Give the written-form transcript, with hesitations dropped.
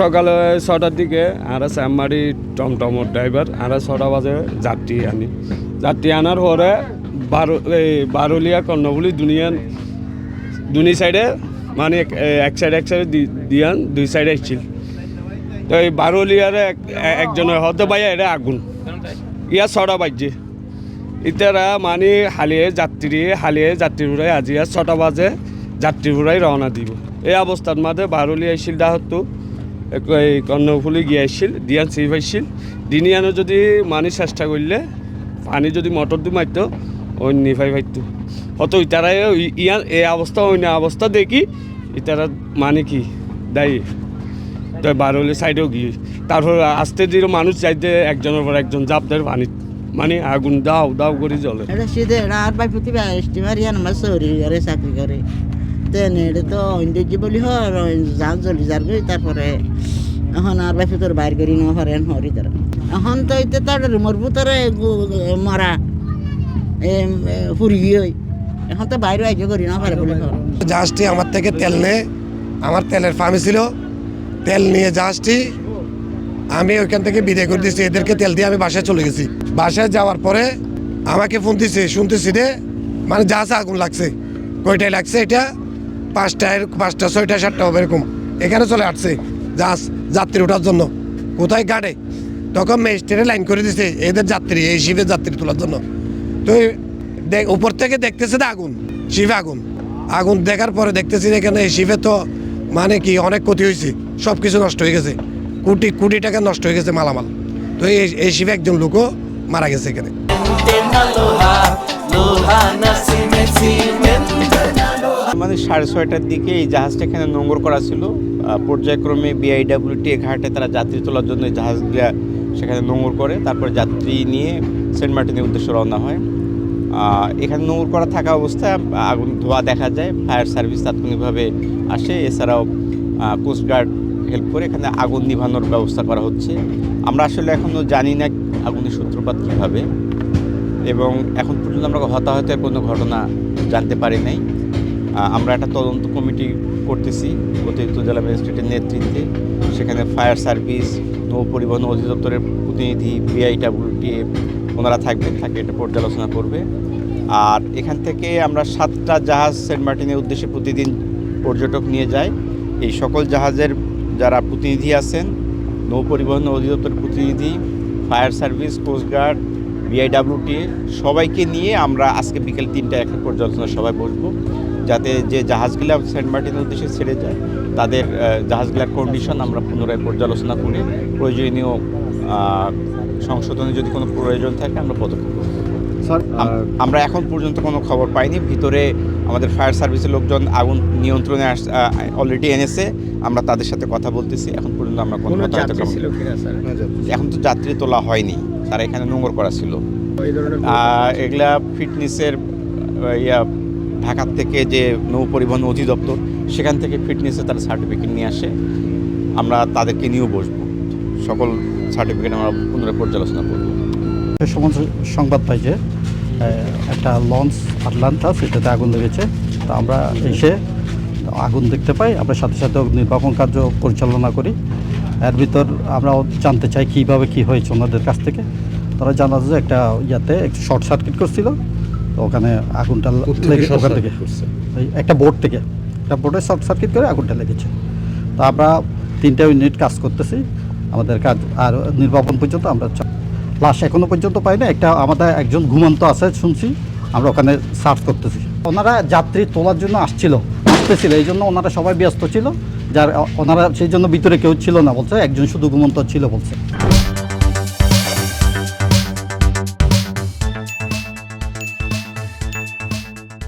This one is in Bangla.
সকালে 6টার দিকে আমরা শ্যামমারি টমটমর ড্রাইভার আমরা 6টা বাজে যাত্রী আনার পরে বারুলিয়া কর্ণফুলি দুই সাইডে মানে এক সাইডে দিয়ান দুই সাইডে আসছিল। তো এই বারুলিয়ারে একজনের হতে পাই এটা আগুন ইয়া 6টা বাজছে ইতারা মানে হালিয়ে যাত্রীরাই আজি 6টা বাজে যাত্রীরাই রওনা দিব। এই অবস্থার মাঝে বারুলিয়া আসছিল ডাহতো এই কর্ণফুলি গিয়ে আসছিল দিয়ান সিফ আসছিল দিনিয়ানো যদি মানে চেষ্টা করলে পানি যদি মোটর দি মারতো ওই নিফাই পাইতো হয়তো ইতারাই ইয়ান এই অবস্থা অন্য অবস্থা দেখি ইতারা মানে কি দায়ী তো বারুলি সাইডেও গিয়ে তারপর আস্তে ধীরে মানুষ চাইতে একজনের পর একজন জাপদের পানি মানে আগুন দাও করে জ্বলে। এটা শীতে আর বাই প্রতিভা স্টিমার ইয়ান আমার শহরে ঘরে চাকরি করে তেন এটা তো ইন্দ্রজি বলি জাল জ্বলি যার গই তারপরে এখন আর বাই তোর বাইর করি ন হরেন হরি তারা এখন তো এতে তার রুমর ভিতরে মরা ফুরি গিয়ে এখন তো বাইরে আইজো করি না পারে বলে জাহাজটি আমার থেকে তেল নেয়, আমার তেলের ফার্মে ছিল, তেল নিয়ে জাহাজটি আমি ওইখান থেকে বিদায় করে দিয়েছি, এদেরকে তেল দিয়ে আমি বাসায় চলে গেছি। বাসায় যাওয়ার পরে আমাকে ফোন দিছে, শুনতেছি রে মানে জাহাজে আগুন লাগছে। কয়টায় লাগছে এটা 5টা 6টা 7টা হবে এরকম এখানে চলে আসছে জাহাজ যাত্রী ওঠার জন্য। কোথায় গাড়ে তখন ম্যাজিস্ট্রেটে লাইন করে দিছে এদের যাত্রী এই শিবের যাত্রী তোলার জন্য। তো উপর থেকে দেখতেছে শিবে আগুন দেখার পরে দেখতেছি এখানে এই শিবে তো মানে কি অনেক ক্ষতি হয়েছে, সব কিছু নষ্ট হয়ে গেছে, কোটি টাকা নষ্ট হয়ে গেছে মালামাল। তো এই শিবে একজন লোকও মারা গেছে এখানে। মানে 6:30টার দিকে এই জাহাজটা এখানে নোঙর করা ছিল। পর্যায়ক্রমে বিআইডব্লিউটি ঘাটে তারা যাত্রী তোলার জন্য এই জাহাজগুলো সেখানে নোঙর করে, তারপর যাত্রী নিয়ে সেন্ট মার্টিনের উদ্দেশ্যে রওনা হয়। এখানে নোঙর করা থাকা অবস্থায় আগুন ধোয়া দেখা যায়, ফায়ার সার্ভিস তাৎক্ষণিকভাবে আসে, এছাড়াও কোস্টগার্ড হেল্প করে এখানে আগুন নিভানোর ব্যবস্থা করা হচ্ছে। আমরা আসলে এখনও জানি না আগুনের সূত্রপাত কীভাবে, এবং এখন পর্যন্ত আমরা হতাহতের কোনো ঘটনা জানতে পারি নাই। আমরা একটা তদন্ত কমিটি করতেছি অতিরিক্ত জেলা ম্যাজিস্ট্রেটের নেতৃত্বে, সেখানে ফায়ার সার্ভিস, নৌ পরিবহন অধিদপ্তরের প্রতিনিধি, বিআইডব্লিউটি ওনারা থাকে এটা পর্যালোচনা করবে। আর এখান থেকে আমরা 7টা জাহাজ সেন্ট মার্টিনের উদ্দেশ্যে প্রতিদিন পর্যটক নিয়ে যায়। এই সকল জাহাজের যারা প্রতিনিধি আছেন, নৌ পরিবহন অধিদপ্তরের প্রতিনিধি, ফায়ার সার্ভিস, কোস্টগার্ড, বিআইডব্লিউটি সবাইকে নিয়ে আমরা আজকে বিকেল 3টায় একটা পর্যালোচনা সভায় বসবো, যাতে যে জাহাজগুলো সেন্ট মার্টিনের উদ্দেশ্যে ছেড়ে যায় তাদের জাহাজগুলোর কন্ডিশন আমরা পুনরায় পর্যালোচনা করে প্রয়োজনীয় সংশোধনে যদি কোনো প্রয়োজন থাকে আমরা পদক্ষেপ করব। স্যার, আমরা এখন পর্যন্ত কোনো খবর পাইনি। ভিতরে আমাদের ফায়ার সার্ভিসের লোকজন আগুন নিয়ন্ত্রণে অলরেডি এনেছে, আমরা তাদের সাথে কথা বলতেছি। এখন পর্যন্ত আমরা কোনো এখন তো যাত্রী তোলা হয়নি, তারা এখানে নোঙর করা ছিল। এগুলা ফিটনেসের ঢাকার থেকে যে নৌ পরিবহন অধিদপ্তর সেখান থেকে ফিটনেসে তারা সার্টিফিকেট নিয়ে আসে, আমরা তাদেরকে নিয়েও বসবো, সকল সার্টিফিকেট আমরা পুনরায় পর্যালোচনা করব। সমস্ত সংবাদ পাই যে একটা লঞ্চ আটলান্টা সেটাতে আগুন লেগেছে। তো আমরা এসে আগুন দেখতে পাই, আমরা সাথে সাথে নির্বাপন কার্য পরিচালনা করি। এর ভিতর আমরা জানতে চাই কীভাবে কী হয়েছে ওনাদের কাছ থেকে। তারা জানা যে একটা একটু শর্ট সার্কিট করছিল, তো ওখানে আগুনটা লেগেছে ওখান থেকে একটা বোর্ডে শর্ট সার্কিট করে আগুনটা লেগেছে। তো আমরা 3টা ইউনিট কাজ করতেছি, আমাদের কাজ আর নির্বাপন পর্যন্ত আমরা লাশ এখনও পর্যন্ত পাই না। একটা আমাদের একজন ঘুমন্ত আছে শুনছি, আমরা ওখানে সার্চ করতেছি। ওনারা যাত্রী তোলার জন্য আসতেছিল, এই জন্য ওনারা সবাই ব্যস্ত ছিল, ওনারা সেই জন্য ভিতরে কেউ ছিল না বলছে, একজন শুধু ঘুমন্ত ছিল বলছে।